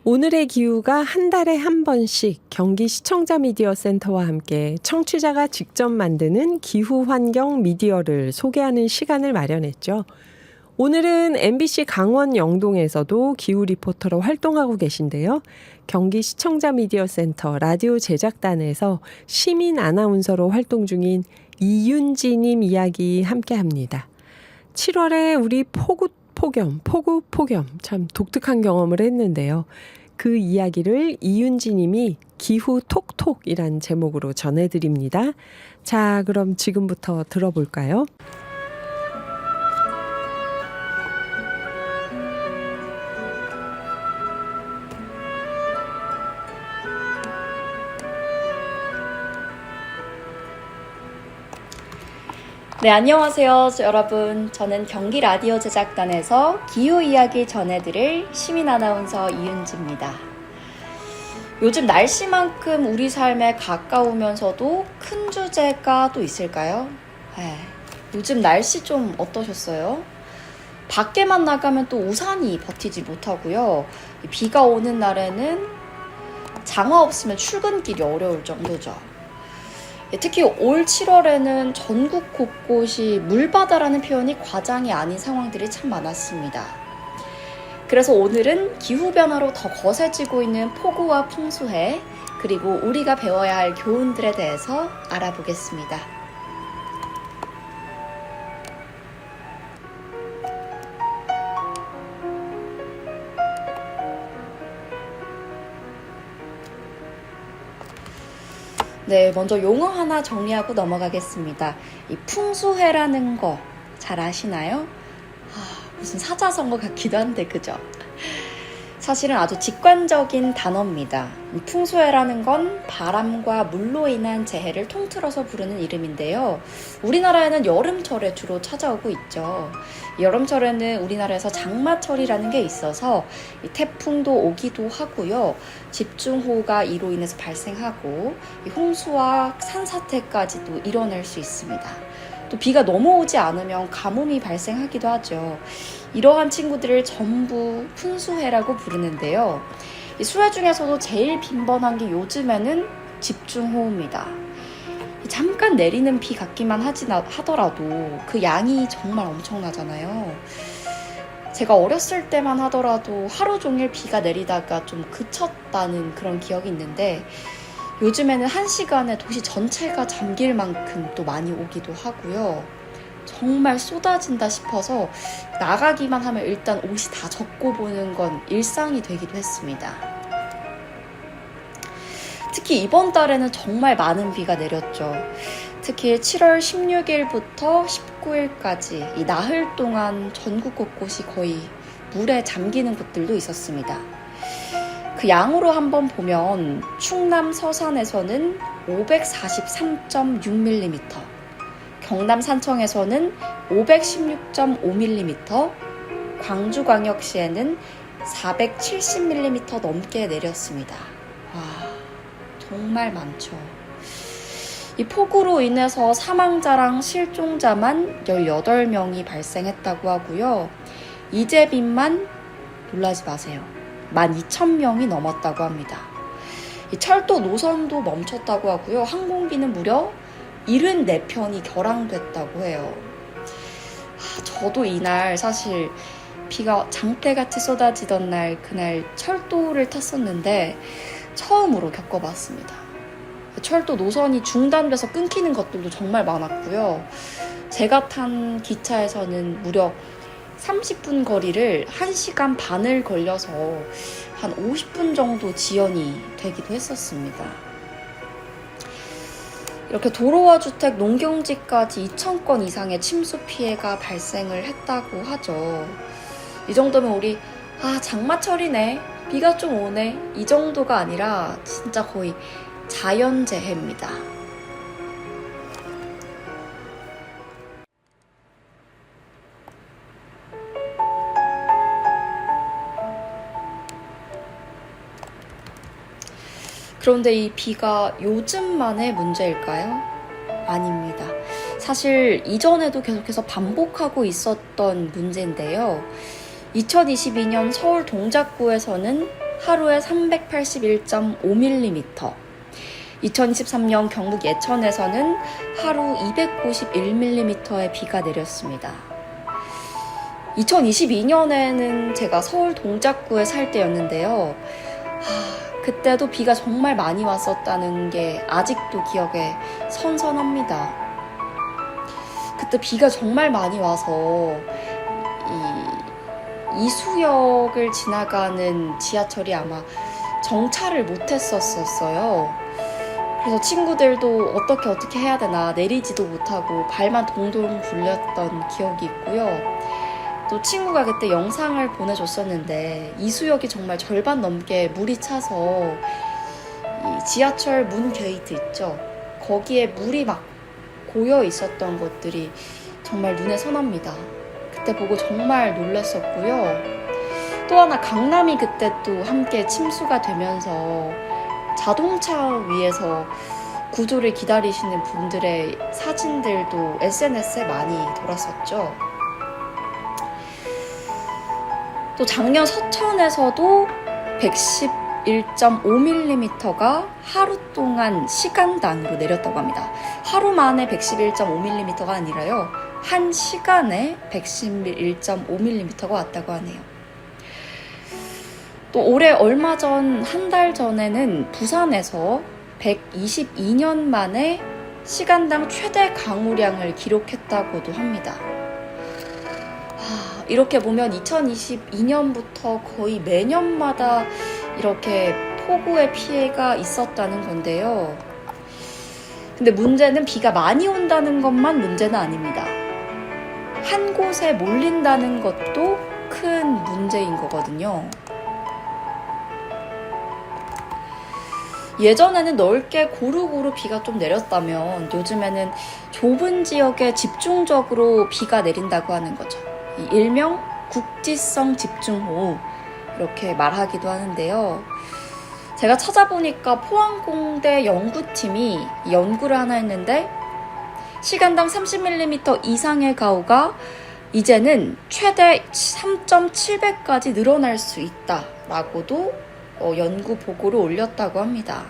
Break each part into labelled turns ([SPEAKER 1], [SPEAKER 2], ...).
[SPEAKER 1] 오늘의 기후가 한 달에 한 번씩 경기 시청자 미디어 센터와 함께 청취자가 직접 만드는 기후 환경 미디어를 소개하는 시간을 마련했죠. 오늘은 MBC 강원 영동에서도 기후 리포터로 활동하고 계신데요. 경기 시청자 미디어 센터 라디오 제작단에서 시민 아나운서로 활동 중인 이윤지님 이야기 함께합니다. 7월에 우리 폭염 참 독특한 경험을 했는데요. 그 이야기를 이윤지 님이 기후 톡톡이란 제목으로 전해드립니다. 자, 그럼 지금부터 들어볼까요?
[SPEAKER 2] 네, 안녕하세요, 여러분. 저는 경기 라디오 제작단에서 기후 이야기 전해드릴 시민 아나운서 이윤지입니다. 요즘 날씨만큼 우리 삶에 가까우면서도 큰 주제가 또 있을까요? 요즘 날씨 좀 어떠셨어요? 밖에만 나가면 또 우산이 버티지 못하고요. 비가 오는 날에는 장화 없으면 출근길이 어려울 정도죠. 특히 올 7월에는 전국 곳곳이 물바다라는 표현이 과장이 아닌 상황들이 참 많았습니다. 그래서 오늘은 기후변화로 더 거세지고 있는 폭우와 풍수해, 그리고 우리가 배워야 할 교훈들에 대해서 알아보겠습니다. 네, 먼저 용어 하나 정리하고 넘어가겠습니다. 이 풍수해라는 거 잘 아시나요? 무슨 사자성어 같기도 한데, 그죠? 사실은 아주 직관적인 단어입니다. 풍수해라는 건 바람과 물로 인한 재해를 통틀어서 부르는 이름인데요. 우리나라에는 여름철에 주로 찾아오고 있죠. 여름철에는 우리나라에서 장마철이라는 게 있어서 태풍도 오기도 하고요. 집중호우가 이로 인해서 발생하고 홍수와 산사태까지도 일어날 수 있습니다. 또 비가 넘어오지 않으면 가뭄이 발생하기도 하죠. 이러한 친구들을 전부 풍수해라고 부르는데요. 이 수해 중에서도 제일 빈번한 게 요즘에는 집중호우입니다. 잠깐 내리는 비 같기만 하더라도 그 양이 정말 엄청나잖아요. 제가 어렸을 때만 하더라도 하루 종일 비가 내리다가 좀 그쳤다는 그런 기억이 있는데, 요즘에는 1시간에 도시 전체가 잠길 만큼 또 많이 오기도 하고요. 정말 쏟아진다 싶어서 나가기만 하면 일단 옷이 다 젖고 보는 건 일상이 되기도 했습니다. 특히 이번 달에는 정말 많은 비가 내렸죠. 특히 7월 16일부터 19일까지 이 나흘 동안 전국 곳곳이 거의 물에 잠기는 곳들도 있었습니다. 그 양으로 한번 보면 충남 서산에서는 543.6mm, 경남 산청에서는 516.5mm, 광주광역시에는 470mm 넘게 내렸습니다. 와, 정말 많죠. 이 폭우로 인해서 사망자랑 실종자만 18명이 발생했다고 하고요. 이재민만 놀라지 마세요. 12,000명이 넘었다고 합니다. 이 철도 노선도 멈췄다고 하고요. 항공기는 무려 74편이 결항됐다고 해요. 저도 이날 사실 비가 장대같이 쏟아지던 날, 그날 철도를 탔었는데 처음으로 겪어봤습니다. 철도 노선이 중단돼서 끊기는 것들도 정말 많았고요. 제가 탄 기차에서는 무려 30분 거리를 1시간 반을 걸려서 한 50분 정도 지연이 되기도 했었습니다. 이렇게 도로와 주택, 농경지까지 2,000건 이상의 침수 피해가 발생을 했다고 하죠. 이 정도면 우리 장마철이네, 비가 좀 오네, 이 정도가 아니라 진짜 거의 자연재해입니다. 그런데 이 비가 요즘만의 문제일까요? 아닙니다. 사실 이전에도 계속해서 반복하고 있었던 문제인데요. 2022년 서울 동작구에서는 하루에 381.5mm, 2023년 경북 예천에서는 하루 291mm의 비가 내렸습니다. 2022년에는 제가 서울 동작구에 살 때였는데요. 그때도 비가 정말 많이 왔었다는 게 아직도 기억에 선선합니다. 그때 비가 정말 많이 와서 이수역을 지나가는 지하철이 아마 정차를 못했었어요. 그래서 친구들도 어떻게 해야 되나 내리지도 못하고 발만 동동 굴렸던 기억이 있고요. 또 친구가 그때 영상을 보내줬었는데 이수역이 정말 절반 넘게 물이 차서 이 지하철 문 게이트 있죠? 거기에 물이 막 고여 있었던 것들이 정말 눈에 선합니다. 그때 보고 정말 놀랐었고요. 또 하나 강남이 그때 또 함께 침수가 되면서 자동차 위에서 구조를 기다리시는 분들의 사진들도 SNS에 많이 돌았었죠. 또 작년 서천에서도 111.5mm가 하루 동안 시간당으로 내렸다고 합니다. 하루 만에 111.5mm가 아니라요. 한 시간에 111.5mm가 왔다고 하네요. 또 올해 얼마 전, 한 달 전에는 부산에서 122년 만에 시간당 최대 강우량을 기록했다고도 합니다. 이렇게 보면 2022년부터 거의 매년마다 이렇게 폭우의 피해가 있었다는 건데요. 근데 문제는 비가 많이 온다는 것만 문제는 아닙니다. 한 곳에 몰린다는 것도 큰 문제인 거거든요. 예전에는 넓게 고루고루 비가 좀 내렸다면 요즘에는 좁은 지역에 집중적으로 비가 내린다고 하는 거죠. 일명 국지성 집중호우 이렇게 말하기도 하는데요. 제가 찾아보니까 포항공대 연구팀이 연구를 하나 했는데 시간당 30mm 이상의 가우가 이제는 최대 3.7배까지 늘어날 수 있다라고도 연구 보고를 올렸다고 합니다.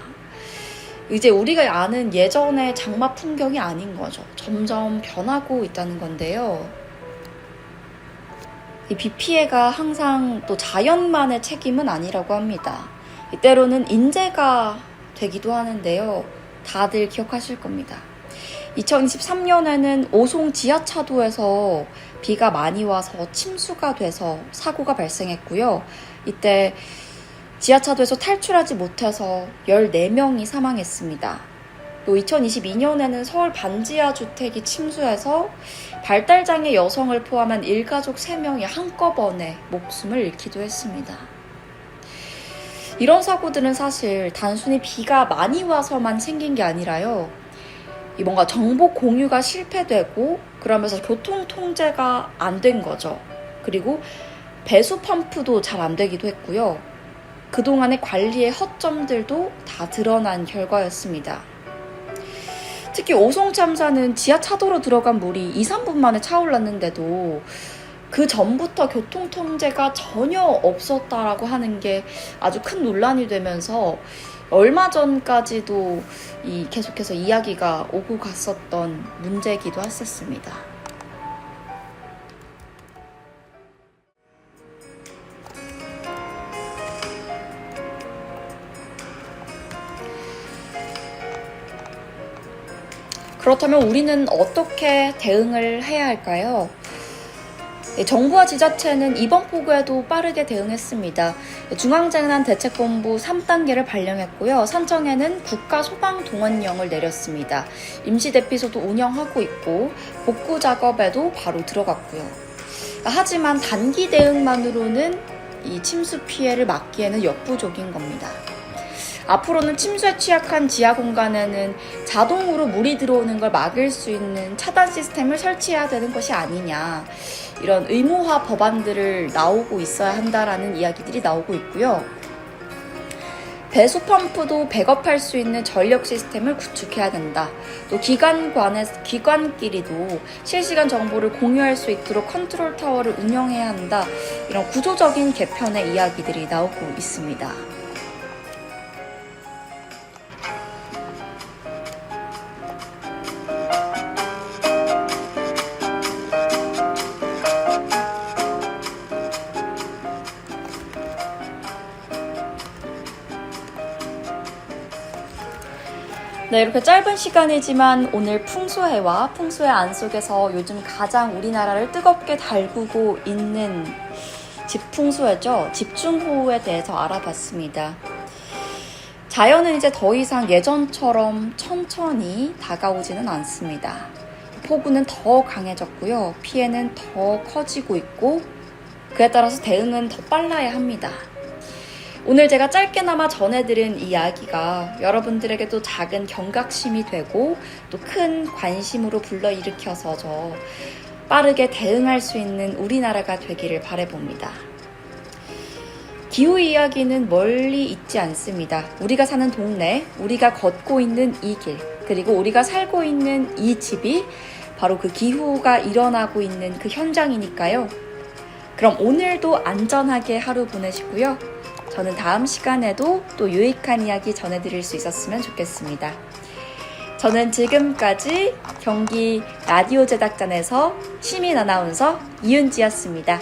[SPEAKER 2] 이제 우리가 아는 예전의 장마 풍경이 아닌 거죠. 점점 변하고 있다는 건데요. 이 비 피해가 항상 또 자연만의 책임은 아니라고 합니다. 때로는 인재가 되기도 하는데요. 다들 기억하실 겁니다. 2023년에는 오송 지하차도에서 비가 많이 와서 침수가 돼서 사고가 발생했고요. 이때 지하차도에서 탈출하지 못해서 14명이 사망했습니다. 또 2022년에는 서울 반지하 주택이 침수해서 발달장애 여성을 포함한 일가족 3명이 한꺼번에 목숨을 잃기도 했습니다. 이런 사고들은 사실 단순히 비가 많이 와서만 생긴 게 아니라요. 뭔가 정보 공유가 실패되고 그러면서 교통 통제가 안 된 거죠. 그리고 배수 펌프도 잘 안 되기도 했고요. 그동안의 관리의 허점들도 다 드러난 결과였습니다. 특히 오송 참사는 지하차도로 들어간 물이 2-3분 만에 차올랐는데도 그 전부터 교통 통제가 전혀 없었다라고 하는 게 아주 큰 논란이 되면서 얼마 전까지도 계속해서 이야기가 오고 갔었던 문제이기도 했었습니다. 그렇다면 우리는 어떻게 대응을 해야 할까요? 정부와 지자체는 이번 폭우에도 빠르게 대응했습니다. 중앙재난대책본부 3단계를 발령했고요. 산청에는 국가소방동원령을 내렸습니다. 임시대피소도 운영하고 있고 복구 작업에도 바로 들어갔고요. 하지만 단기 대응만으로는 이 침수 피해를 막기에는 역부족인 겁니다. 앞으로는 침수에 취약한 지하 공간에는 자동으로 물이 들어오는 걸 막을 수 있는 차단 시스템을 설치해야 되는 것이 아니냐, 이런 의무화 법안들을 나오고 있어야 한다라는 이야기들이 나오고 있고요. 배수 펌프도 백업할 수 있는 전력 시스템을 구축해야 된다. 또 기관끼리도 실시간 정보를 공유할 수 있도록 컨트롤 타워를 운영해야 한다. 이런 구조적인 개편의 이야기들이 나오고 있습니다. 네, 이렇게 짧은 시간이지만 오늘 풍수해와 풍수의 안 속에서 요즘 가장 우리나라를 뜨겁게 달구고 있는 집풍수해죠. 집중호우에 대해서 알아봤습니다. 자연은 이제 더 이상 예전처럼 천천히 다가오지는 않습니다. 폭우는 더 강해졌고요. 피해는 더 커지고 있고 그에 따라서 대응은 더 빨라야 합니다. 오늘 제가 짧게나마 전해드린 이야기가 여러분들에게도 작은 경각심이 되고 또 큰 관심으로 불러일으켜서 빠르게 대응할 수 있는 우리나라가 되기를 바라봅니다. 기후 이야기는 멀리 있지 않습니다. 우리가 사는 동네, 우리가 걷고 있는 이 길, 그리고 우리가 살고 있는 이 집이 바로 그 기후가 일어나고 있는 그 현장이니까요. 그럼 오늘도 안전하게 하루 보내시고요. 저는 다음 시간에도 또 유익한 이야기 전해드릴 수 있었으면 좋겠습니다. 저는 지금까지 경기 라디오 제작단에서 시민 아나운서 이은지였습니다.